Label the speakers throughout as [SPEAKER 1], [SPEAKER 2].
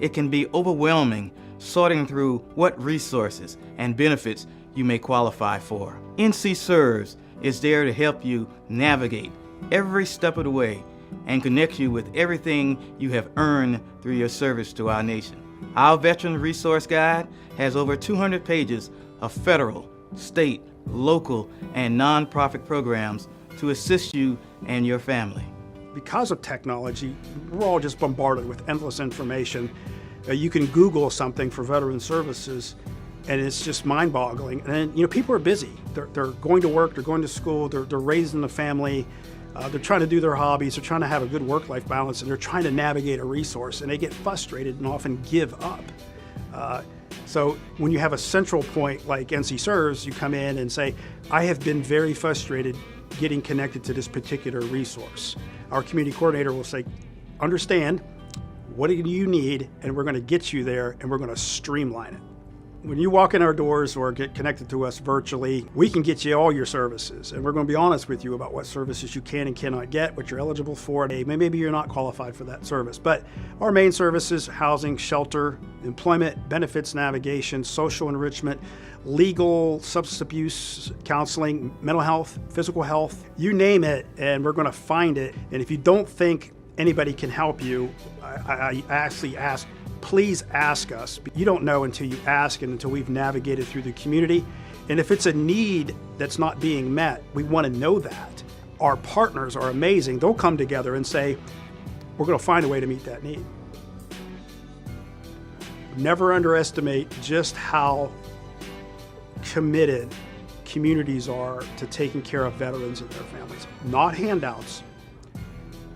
[SPEAKER 1] It can be overwhelming sorting through what resources and benefits you may qualify for. NC Serves is there to help you navigate every step of the way and connect you with everything you have earned through your service to our nation. Our Veteran Resource Guide has over 200 pages of federal, state, local, and nonprofit programs to assist you and your family.
[SPEAKER 2] Because of technology, we're all just bombarded with endless information. You can Google something for veteran services and it's just mind-boggling. And people are busy. They're going to work, they're going to school, they're raising a family, they're trying to do their hobbies, they're trying to have a good work-life balance, and they're trying to navigate a resource, and they get frustrated and often give up. So when you have a central point like NC Serves, you come in and say, I have been very frustrated getting connected to this particular resource. Our community coordinator will say, understand, what do you need, and we're going to get you there, and we're going to streamline it. When you walk in our doors or get connected to us virtually, we can get you all your services, and we're going to be honest with you about what services you can and cannot get, what you're eligible for. Maybe you're not qualified for that service, but our main services: housing, shelter, employment, benefits, navigation, social enrichment, legal, substance abuse, counseling, mental health, physical health, you name it, and we're going to find it. And if you don't think anybody can help you, I actually ask, please ask us. You don't know until you ask and until we've navigated through the community. And if it's a need that's not being met, we want to know that. Our partners are amazing. They'll come together and say, we're going to find a way to meet that need. Never underestimate just how committed communities are to taking care of veterans and their families. Not handouts,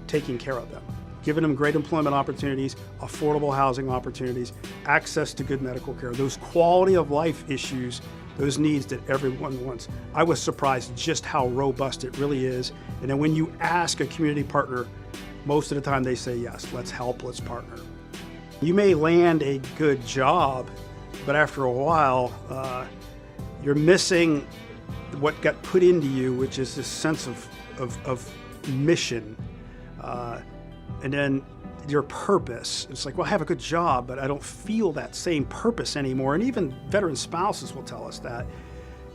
[SPEAKER 2] taking care of them. Giving them great employment opportunities, affordable housing opportunities, access to good medical care, those quality of life issues, those needs that everyone wants. I was surprised just how robust it really is. And then when you ask a community partner, most of the time they say yes, let's help, let's partner. You may land a good job, but after a while, you're missing what got put into you, which is this sense of mission. And then your purpose. It's like, well, I have a good job, but I don't feel that same purpose anymore. And even veteran spouses will tell us that.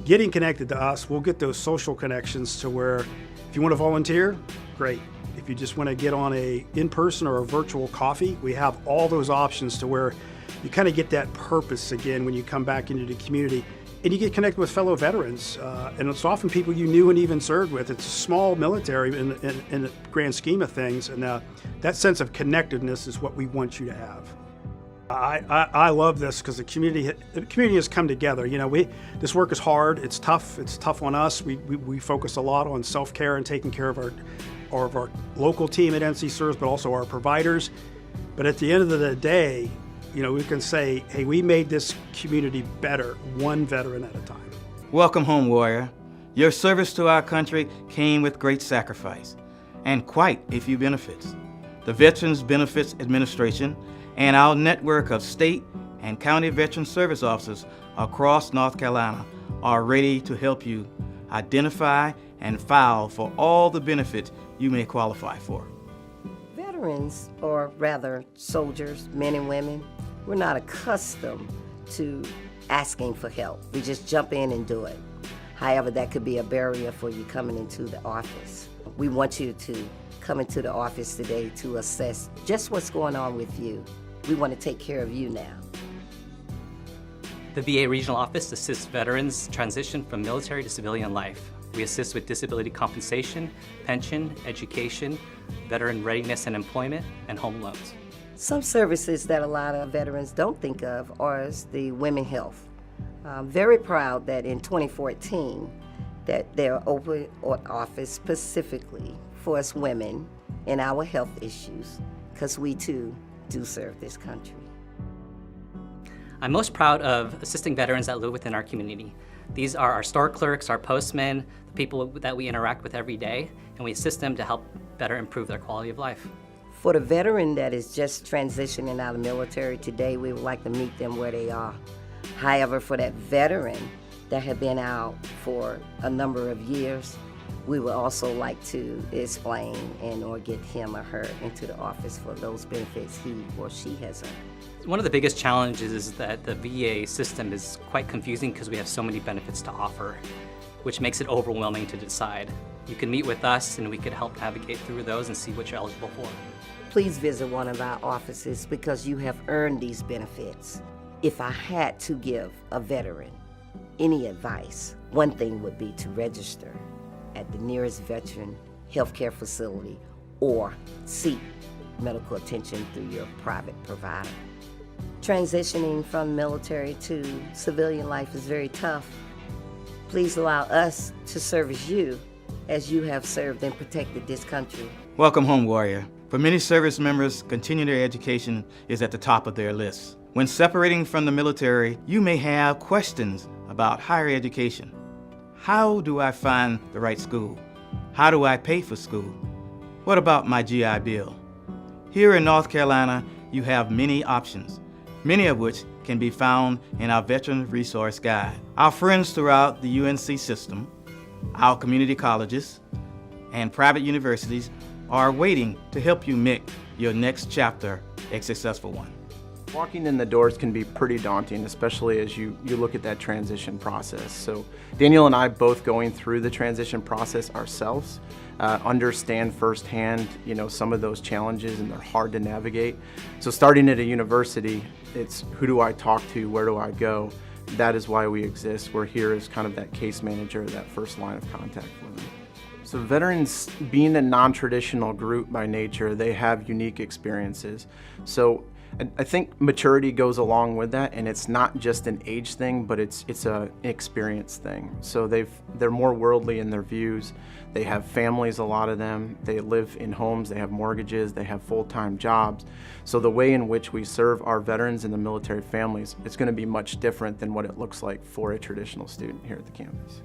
[SPEAKER 2] Getting connected to us, we'll get those social connections to where if you want to volunteer, great. If you just want to get on a in-person or a virtual coffee, we have all those options to where you kind of get that purpose again when you come back into the community. And you get connected with fellow veterans, and it's often people you knew and even served with. It's a small military in the grand scheme of things, and that sense of connectedness is what we want you to have. I love this because the community has come together. This work is hard. It's tough on us. We focus a lot on self-care and taking care of our local team at NC Serves, but also our providers. But at the end of the day, we can say, hey, we made this community better, one veteran at a time.
[SPEAKER 1] Welcome home, warrior. Your service to our country came with great sacrifice and quite a few benefits. The Veterans Benefits Administration and our network of state and county veteran service officers across North Carolina are ready to help you identify and file for all the benefits you may qualify for.
[SPEAKER 3] Veterans, or rather soldiers, men and women, we're not accustomed to asking for help. We just jump in and do it. However, that could be a barrier for you coming into the office. We want you to come into the office today to assess just what's going on with you. We want to take care of you now.
[SPEAKER 4] The VA Regional Office assists veterans transition from military to civilian life. We assist with disability compensation, pension, education, veteran readiness and employment, and home loans.
[SPEAKER 3] Some services that a lot of veterans don't think of are the women's health. I'm very proud that in 2014 that they're open an office specifically for us women in our health issues, because we too do serve this country.
[SPEAKER 4] I'm most proud of assisting veterans that live within our community. These are our store clerks, our postmen, the people that we interact with every day, and we assist them to help better improve their quality of life.
[SPEAKER 3] For the veteran that is just transitioning out of the military today, we would like to meet them where they are. However, for that veteran that had been out for a number of years, We would also like to explain and or get him or her into the office for those benefits he or she has earned.
[SPEAKER 4] One of the biggest challenges is that the VA system is quite confusing because we have so many benefits to offer, which makes it overwhelming to decide. You can meet with us and we could help navigate through those and see what you're eligible for.
[SPEAKER 3] Please visit one of our offices because you have earned these benefits. If I had to give a veteran any advice, one thing would be to register at the nearest veteran healthcare facility or seek medical attention through your private provider. Transitioning from military to civilian life is very tough. Please allow us to service you as you have served and protected this country.
[SPEAKER 1] Welcome home, warrior. For many service members, continuing their education is at the top of their list. When separating from the military, you may have questions about higher education. How do I find the right school? How do I pay for school? What about my GI Bill? Here in North Carolina, you have many options, many of which can be found in our Veteran Resource Guide. Our friends throughout the UNC system, our community colleges, and private universities are waiting to help you make your next chapter a successful one.
[SPEAKER 5] Walking in the doors can be pretty daunting, especially as you look at that transition process. So Daniel and I both going through the transition process ourselves, understand firsthand, some of those challenges, and they're hard to navigate. So starting at a university, it's who do I talk to, where do I go? That is why we exist. We're here as kind of that case manager, that first line of contact for them. So veterans, being a non-traditional group by nature, they have unique experiences. So I think maturity goes along with that, and it's not just an age thing, but it's an experience thing. So they're more worldly in their views. They have families, a lot of them. They live in homes, they have mortgages, they have full-time jobs. So the way in which we serve our veterans and the military families, it's going to be much different than what it looks like for a traditional student here at the campus.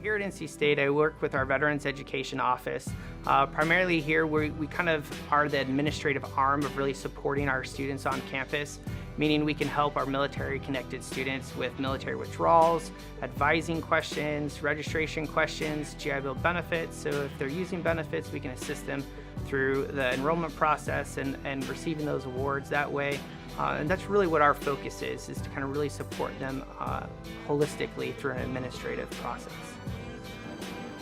[SPEAKER 6] Here at NC State, I work with our Veterans Education Office. Primarily here, we kind of are the administrative arm of really supporting our students on campus, meaning we can help our military-connected students with military withdrawals, advising questions, registration questions, GI Bill benefits. So if they're using benefits, we can assist them through the enrollment process and receiving those awards that way. And that's really what our focus is to kind of really support them holistically through an administrative process.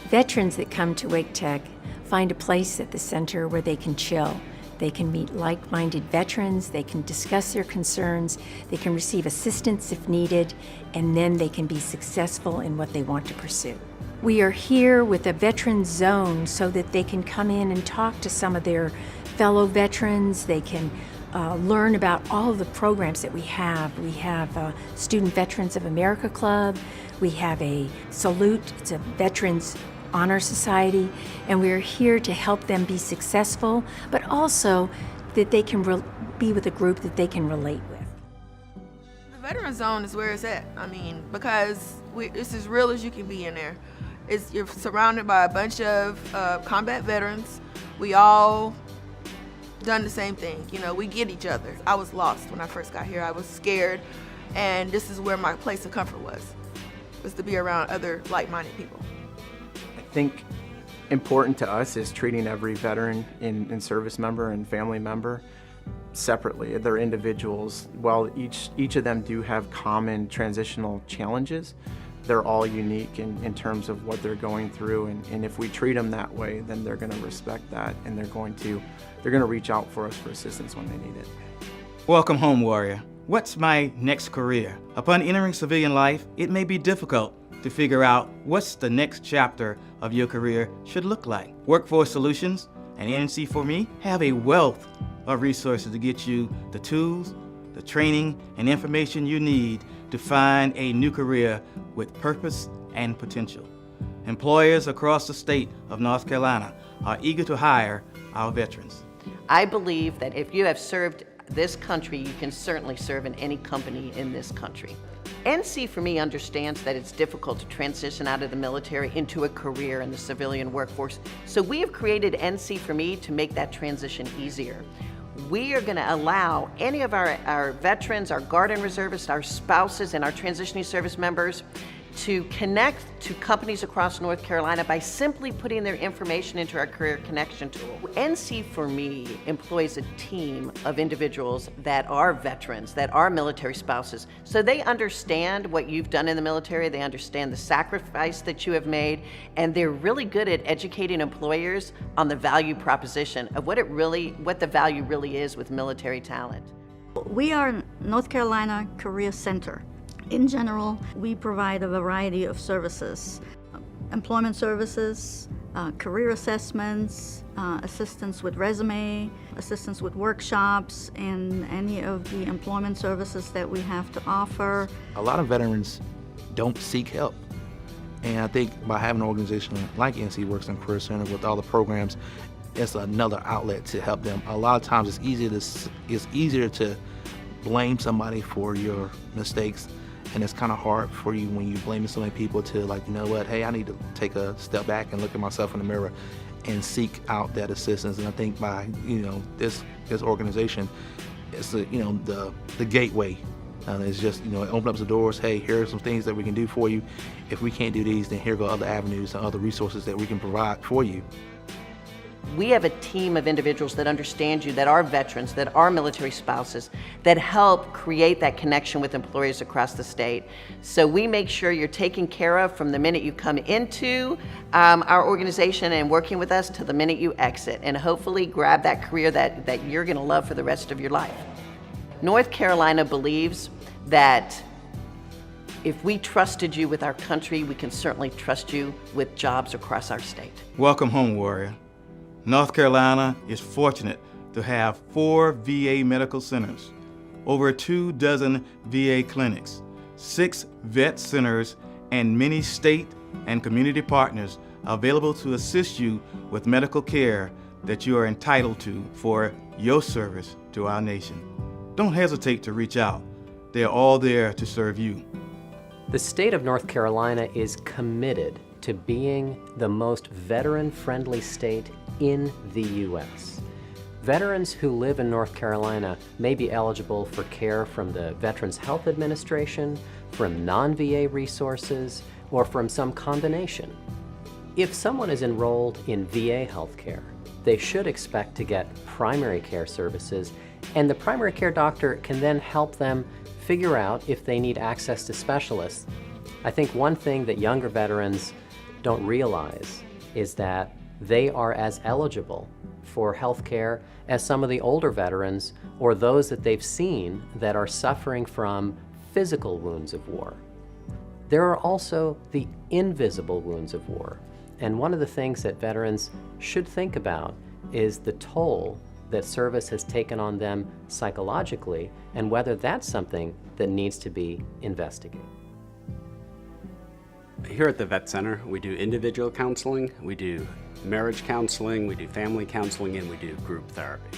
[SPEAKER 7] Veterans that come to Wake Tech find a place at the center where they can chill. They can meet like-minded veterans, they can discuss their concerns, they can receive assistance if needed, and then they can be successful in what they want to pursue. We are here with a veteran zone so that they can come in and talk to some of their fellow veterans. They can learn about all of the programs that we have. We have Student Veterans of America Club. We have a Salute, it's a Veterans Honor Society, and we're here to help them be successful, but also that they can be with a group that they can relate with.
[SPEAKER 8] The Veteran Zone is where it's at. I mean, because it's as real as you can be in there. You're surrounded by a bunch of combat veterans. We all done the same thing. We get each other. I was lost when I first got here. I was scared, and this is where my place of comfort was to be around other like-minded people.
[SPEAKER 5] I think important to us is treating every veteran and service member and family member separately. They're individuals. While each of them do have common transitional challenges, they're all unique in terms of what they're going through, and if we treat them that way, then they're going to respect that, and they're going to reach out for us for assistance when they need it.
[SPEAKER 1] Welcome home, warrior. What's my next career? Upon entering civilian life, it may be difficult to figure out what's the next chapter of your career should look like. Workforce Solutions and NC for Me have a wealth of resources to get you the tools, the training, and information you need to find a new career with purpose and potential. Employers across the state of North Carolina are eager to hire our veterans.
[SPEAKER 9] I believe that if you have served this country, you can certainly serve in any company in this country. NC for Me understands that it's difficult to transition out of the military into a career in the civilian workforce, so we have created NC for Me to make that transition easier. We are going to allow any of our veterans, our Guard and Reservists, our spouses, and our transitioning service members to connect to companies across North Carolina by simply putting their information into our Career Connection tool. NC for Me employs a team of individuals that are veterans, that are military spouses, so they understand what you've done in the military, they understand the sacrifice that you have made, and they're really good at educating employers on the value proposition of what the value really is with military talent.
[SPEAKER 10] We are North Carolina Career Center. In general, we provide a variety of services, employment services, career assessments, assistance with resume, assistance with workshops, and any of the employment services that we have to offer.
[SPEAKER 11] A lot of veterans don't seek help. And I think by having an organization like NC Works and Career Center with all the programs, it's another outlet to help them. A lot of times it's easier to blame somebody for your mistakes, and it's kind of hard for you when you're blaming so many people to, like, you know what, hey, I need to take a step back and look at myself in the mirror and seek out that assistance. And I think by, this organization, it's the gateway. It's just, it opens up the doors. Hey, here are some things that we can do for you. If we can't do these, then here go other avenues and other resources that we can provide for you.
[SPEAKER 9] We have a team of individuals that understand you, that are veterans, that are military spouses, that help create that connection with employers across the state. So we make sure you're taken care of from the minute you come into our organization and working with us to the minute you exit, and hopefully grab that career that you're going to love for the rest of your life. North Carolina believes that if we trusted you with our country, we can certainly trust you with jobs across our state.
[SPEAKER 1] Welcome home, warrior. North Carolina is fortunate to have 4 VA medical centers, over 24 VA clinics, 6 vet centers, and many state and community partners available to assist you with medical care that you are entitled to for your service to our nation. Don't hesitate to reach out. They are all there to serve you.
[SPEAKER 12] The state of North Carolina is committed to being the most veteran-friendly state in the U.S. Veterans who live in North Carolina may be eligible for care from the Veterans Health Administration, from non-VA resources, or from some combination. If someone is enrolled in VA healthcare, they should expect to get primary care services, and the primary care doctor can then help them figure out if they need access to specialists. I think one thing that younger veterans don't realize is that they are as eligible for health care as some of the older veterans or those that they've seen that are suffering from physical wounds of war. There are also the invisible wounds of war, and one of the things that veterans should think about is the toll that service has taken on them psychologically, and whether that's something that needs to be investigated.
[SPEAKER 13] Here at the Vet Center, we do individual counseling, we do marriage counseling, we do family counseling, and we do group therapy.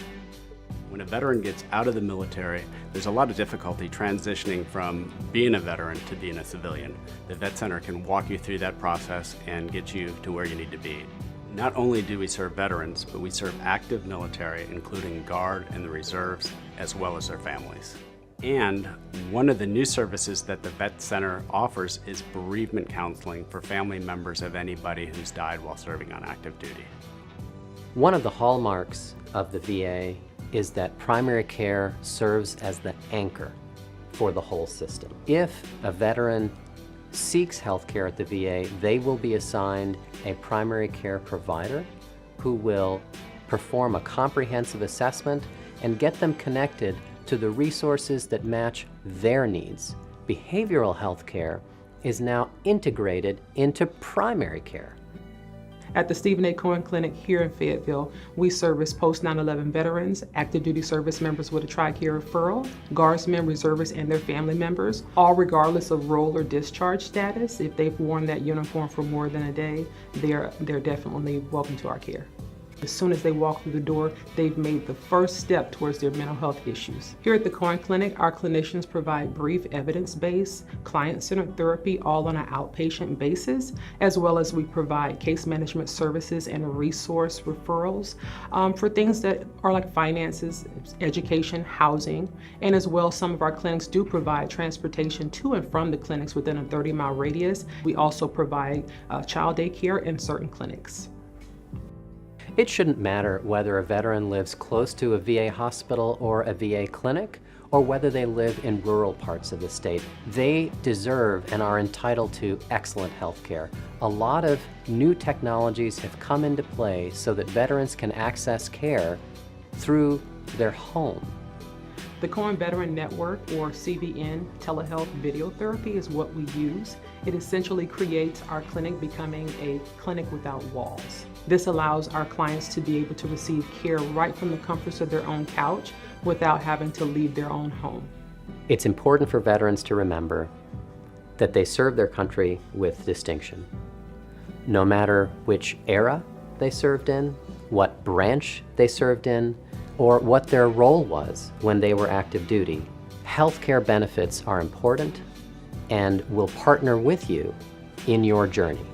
[SPEAKER 13] When a veteran gets out of the military, there's a lot of difficulty transitioning from being a veteran to being a civilian. The Vet Center can walk you through that process and get you to where you need to be. Not only do we serve veterans, but we serve active military, including Guard and the Reserves, as well as their families. And one of the new services that the Vet Center offers is bereavement counseling for family members of anybody who's died while serving on active duty.
[SPEAKER 12] One of the hallmarks of the VA is that primary care serves as the anchor for the whole system. If a veteran seeks health care at the VA, they will be assigned a primary care provider who will perform a comprehensive assessment and get them connected to the resources that match their needs. Behavioral health care is now integrated into primary care.
[SPEAKER 14] At the Stephen A. Cohen Clinic here in Fayetteville, we service post 9/11 veterans, active duty service members with a TRICARE referral, Guardsmen, reservists, and their family members, all regardless of role or discharge status. If they've worn that uniform for more than a day, they're definitely welcome to our care. As soon as they walk through the door, they've made the first step towards their mental health issues. Here at the Cohen Clinic, our clinicians provide brief evidence-based, client-centered therapy all on an outpatient basis, as well as we provide case management services and resource referrals for things that are like finances, education, housing, and as well some of our clinics do provide transportation to and from the clinics within a 30-mile radius. We also provide child daycare in certain clinics.
[SPEAKER 12] It shouldn't matter whether a veteran lives close to a VA hospital or a VA clinic, or whether they live in rural parts of the state. They deserve and are entitled to excellent health care. A lot of new technologies have come into play so that veterans can access care through their home.
[SPEAKER 14] The Cohen Veteran Network, or CVN, telehealth video therapy is what we use. It essentially creates our clinic becoming a clinic without walls. This allows our clients to be able to receive care right from the comforts of their own couch without having to leave their own home.
[SPEAKER 12] It's important for veterans to remember that they serve their country with distinction. No matter which era they served in, what branch they served in, or what their role was when they were active duty, healthcare benefits are important and will partner with you in your journey.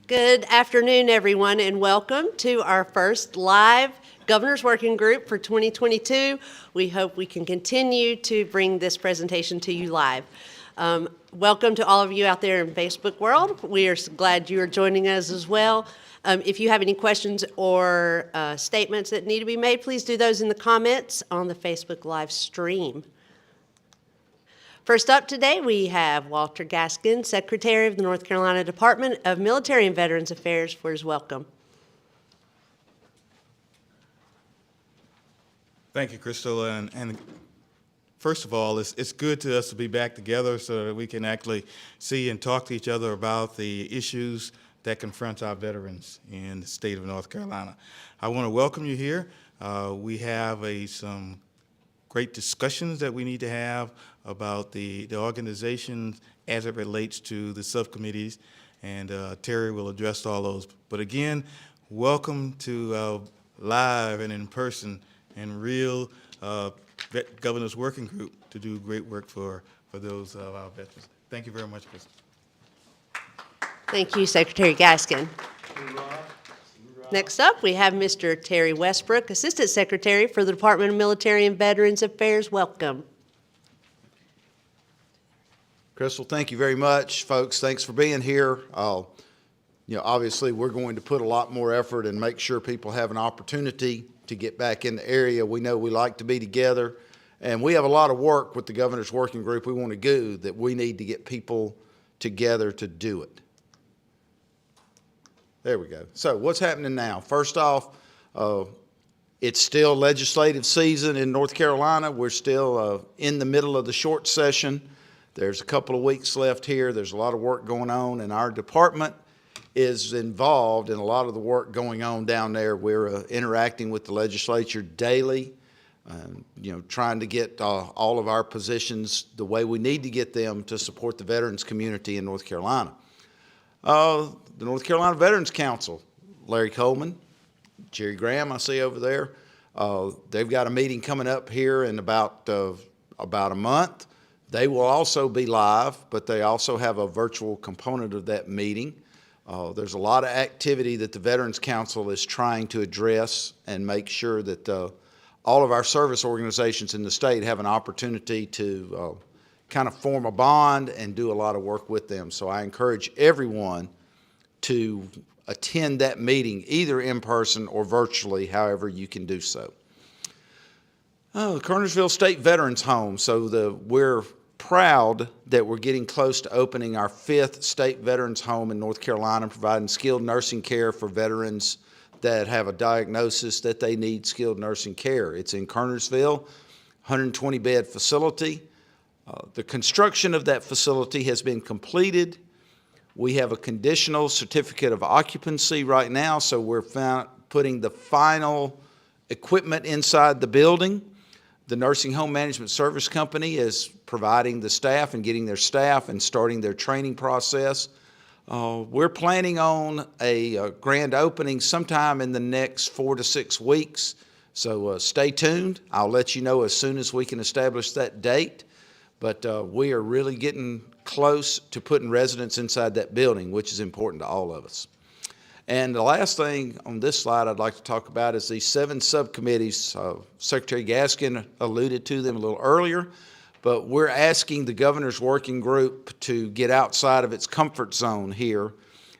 [SPEAKER 15] Good afternoon, everyone, and welcome to our first live Governor's Working Group for 2022. We hope we can continue to bring this presentation to you live. Welcome to all of you out there in Facebook world. We are glad you are joining us as well. If you have any questions or statements that need to be made, please do those in the comments on the Facebook live stream. First up today, we have Walter Gaskin, Secretary of the North Carolina Department of Military and Veterans Affairs, for his welcome.
[SPEAKER 1] Thank you, Crystal. And first of all, it's good to us to be back together so that we can actually see and talk to each other about the issues that confront our veterans in the state of North Carolina. I want to welcome you here. We have some great discussions that we need to have about the organization as it relates to the subcommittees, and Terry will address all those. But again, welcome to live and in person and real Governor's Working Group to do great work for those of our veterans. Thank you very much, Chris.
[SPEAKER 15] Thank you, Secretary Gaskin. Next up, we have Mr. Terry Westbrook, Assistant Secretary for the Department of Military and Veterans Affairs. Welcome.
[SPEAKER 16] Crystal, thank you very much. Folks, thanks for being here. Obviously, we're going to put a lot more effort and make sure people have an opportunity to get back in the area. We know we like to be together, and we have a lot of work with the Governor's Working Group we want to do that we need to get people together to do it. There we go. So what's happening now? First off, it's still legislative season in North Carolina. We're still in the middle of the short session. There's a couple of weeks left here. There's a lot of work going on, and our department is involved in a lot of the work going on down there. We're interacting with the legislature daily, trying to get all of our positions the way we need to get them to support the veterans community in North Carolina. The North Carolina Veterans Council, Larry Coleman, Jerry Graham I see over there. They've got a meeting coming up here in about a month. They will also be live, but they also have a virtual component of that meeting. There's a lot of activity that the Veterans Council is trying to address and make sure that all of our service organizations in the state have an opportunity to kind of form a bond and do a lot of work with them. So I encourage everyone to attend that meeting, either in person or virtually, however you can do so. The Kernersville State Veterans Home. So we're proud that we're getting close to opening our 5th state veterans home in North Carolina, providing skilled nursing care for veterans that have a diagnosis that they need skilled nursing care. It's in Kernersville, 120-bed facility. The construction of that facility has been completed. We have a conditional certificate of occupancy right now, so we're putting the final equipment inside the building. The Nursing Home Management Service Company is providing the staff and getting their staff and starting their training process. We're planning on a grand opening sometime in the next 4 to 6 weeks, so stay tuned. I'll let you know as soon as we can establish that date, but we are really getting close to putting residents inside that building, which is important to all of us. And the last thing on this slide I'd like to talk about is these 7 subcommittees. Secretary Gaskin alluded to them a little earlier, but we're asking the Governor's Working Group to get outside of its comfort zone here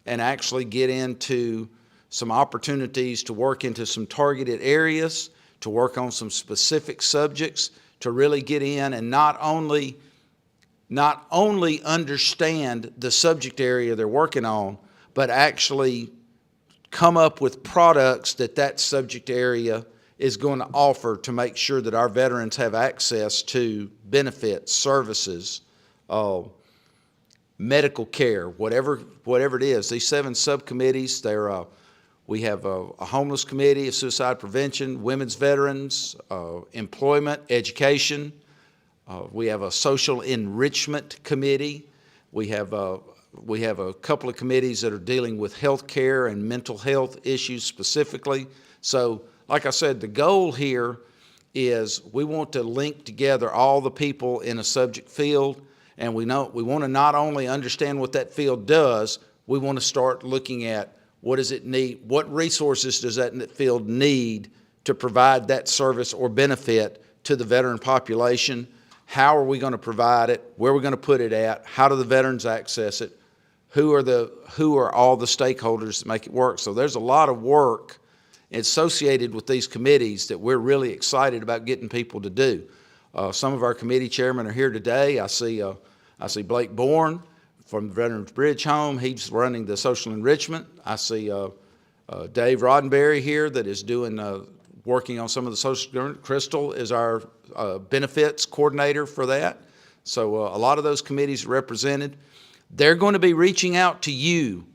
[SPEAKER 16] and actually get into some opportunities to work into some targeted areas, to work on some specific subjects, to really get in and not only understand the subject area they're working on, but actually come up with products that subject area is going to offer to make sure that our veterans have access to benefits, services, medical care, whatever it is. These 7 subcommittees, we have a homeless committee, a suicide prevention, women's veterans, employment, education. We have a social enrichment committee. We have a couple of committees that are dealing with health care and mental health issues specifically. So, like I said, the goal here is we want to link together all the people in a subject field, and we want to not only understand what that field does, we want to start looking at what does it need, what resources does that field need to provide that service or benefit to the veteran population. How are we going to provide it? Where are we going to put it at? How do the veterans access it? Who are all the stakeholders that make it work? So there's a lot of work associated with these committees that we're really excited about getting people to do. Some of our committee chairmen are here today. I see Blake Bourne from the Veterans Bridge Home. He's running the social enrichment. I see Dave Roddenberry here that is working on some of the social. Crystal is our benefits coordinator for that. So a lot of those committees are represented. They're going to be reaching out to you,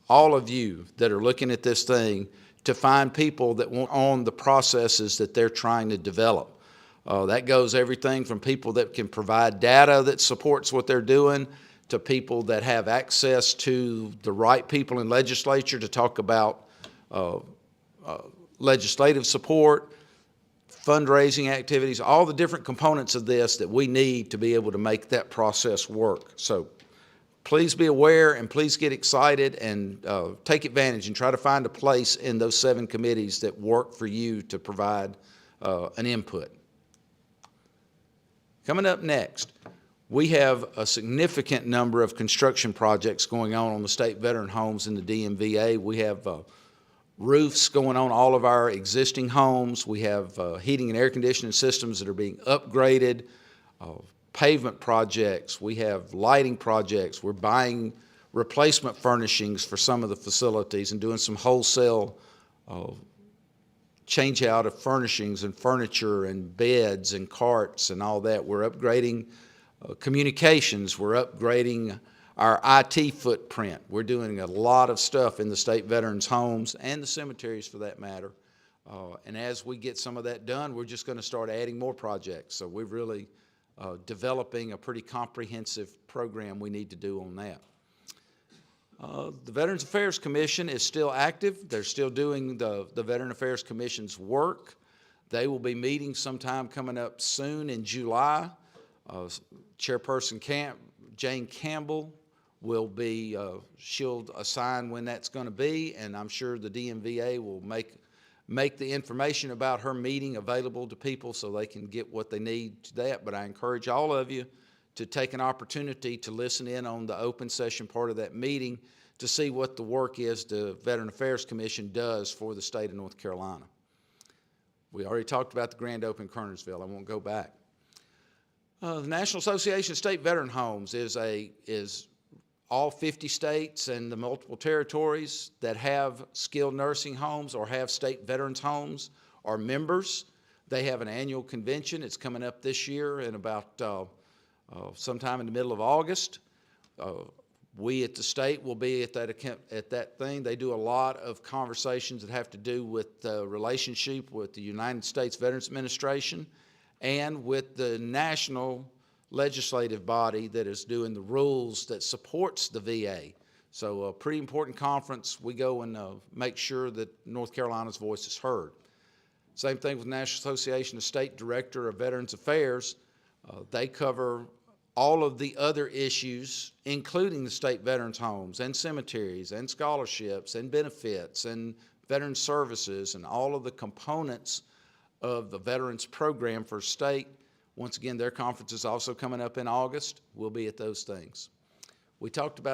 [SPEAKER 16] all of you that are looking at this thing, to find people that want on the processes that they're trying to develop. That goes everything from people that can provide data that supports what they're doing to people that have access to the right people in legislature to talk about legislative support, fundraising activities, all the different components of this that we need to be able to make that process work. So please be aware and please get excited and take advantage and try to find a place in those 7 committees that work for you to provide an input. Coming up next, we have a significant number of construction projects going on the state veteran homes in the DMVA. We have roofs going on all of our existing homes. We have heating and air conditioning systems that are being upgraded, pavement projects. We have lighting projects. We're buying replacement furnishings for some of the facilities and doing some wholesale change out of furnishings and furniture and beds and carts and all that. We're upgrading communications. We're upgrading our IT footprint. We're doing a lot of stuff in the state veterans homes and the cemeteries for that matter. And as we get some of that done, we're just going to start adding more projects. So we're really developing a pretty comprehensive program we need to do on that. The Veterans Affairs Commission is still active. They're still doing the Veteran Affairs Commission's work. They will be meeting sometime coming up soon in July. Chairperson Jane Campbell will be, she'll assign when that's going to be, and I'm sure the DMVA will make the information about her meeting available to people so they can get what they need to that. But I encourage all of you to take an opportunity to listen in on the open session part of that meeting to see what the work is the Veteran Affairs Commission does for the state of North Carolina. We already talked about the grand opening in Kernersville. I won't go back. The National Association of State Veteran Homes is all 50 states and the multiple territories that have skilled nursing homes or have state veterans homes are members. They have an annual convention. It's coming up this year in about sometime in the middle of August. We at the state will be at that thing. They do a lot of conversations that have to do with the relationship with the United States Veterans Administration and with the national legislative body that is doing the rules that supports the VA. So a pretty important conference. We go and make sure that North Carolina's voice is heard. Same thing with the National Association of State Director of Veterans Affairs. They cover all of the other issues, including the state veterans homes and cemeteries and scholarships and benefits and veteran services and all of the components of the veterans program for state. Once again, their conference is also coming up in August. We'll be at those things. We talked about